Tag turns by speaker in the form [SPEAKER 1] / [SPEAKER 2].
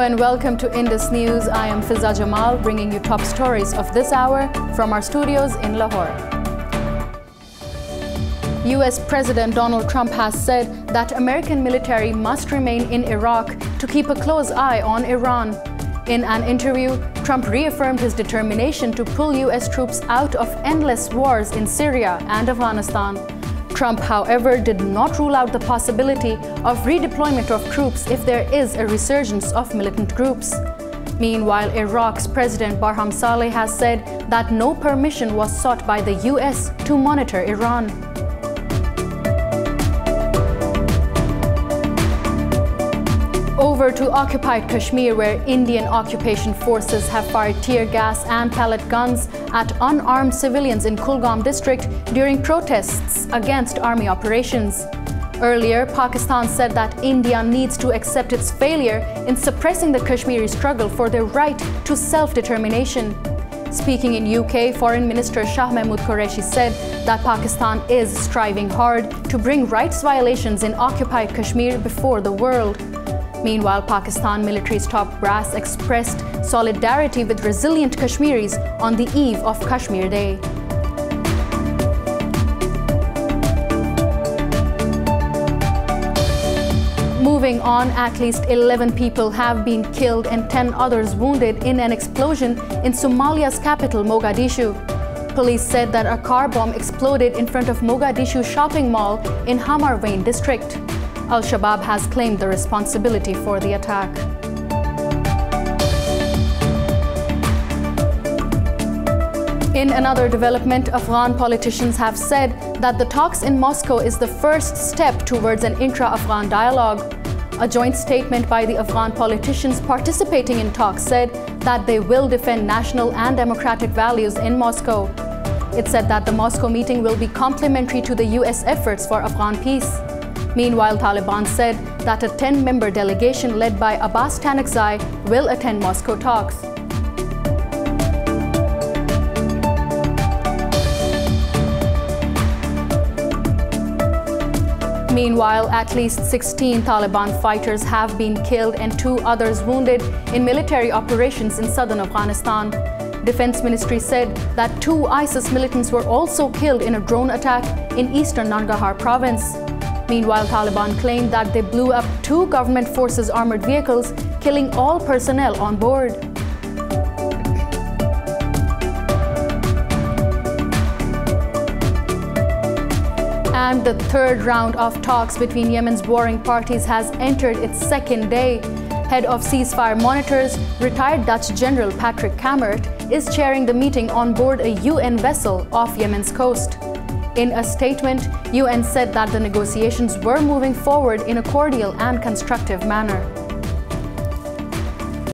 [SPEAKER 1] and welcome to Indus News. I am Fiza Jamal, bringing you top stories of this hour from our studios in Lahore. US President Donald Trump has said that American military must remain in Iraq to keep a close eye on Iran. In an interview, Trump reaffirmed his determination to pull US troops out of endless wars in Syria and Afghanistan. Trump, however, did not rule out the possibility of redeployment of troops if there is a resurgence of militant groups. Meanwhile, Iraq's President Barham Saleh has said that no permission was sought by the US to monitor Iran. Over to occupied Kashmir, where Indian occupation forces have fired tear gas and pellet guns at unarmed civilians in Kulgam district during protests against army operations. Earlier, Pakistan said that India needs to accept its failure in suppressing the Kashmiri struggle for their right to self-determination. Speaking in UK, Foreign Minister Shah Mahmood Qureshi said that Pakistan is striving hard to bring rights violations in occupied Kashmir before the world. Meanwhile, Pakistan military's top brass expressed solidarity with resilient Kashmiris on the eve of Kashmir Day. Moving on, at least 11 people have been killed and 10 others wounded in an explosion in Somalia's capital, Mogadishu. Police said that a car bomb exploded in front of Mogadishu shopping mall in Hamarwain district. Al-Shabaab has claimed the responsibility for the attack. In another development, Afghan politicians have said that the talks in Moscow is the first step towards an intra-Afghan dialogue. A joint statement by the Afghan politicians participating in talks said that they will defend national and democratic values in Moscow. It said that the Moscow meeting will be complementary to the US efforts for Afghan peace. Meanwhile, Taliban said that a 10-member delegation led by Abbas Tanakzai will attend Moscow talks. Meanwhile, at least 16 Taliban fighters have been killed and 2 others wounded in military operations in southern Afghanistan. Defense Ministry said that 2 ISIS militants were also killed in a drone attack in eastern Nangarhar province. Meanwhile, Taliban claimed that they blew up 2 government forces' armored vehicles, killing all personnel on board. And the third round of talks between Yemen's warring parties has entered its second day. Head of ceasefire monitors, retired Dutch General Patrick Kammert, is chairing the meeting on board a UN vessel off Yemen's coast. In a statement, UN said that the negotiations were moving forward in a cordial and constructive manner.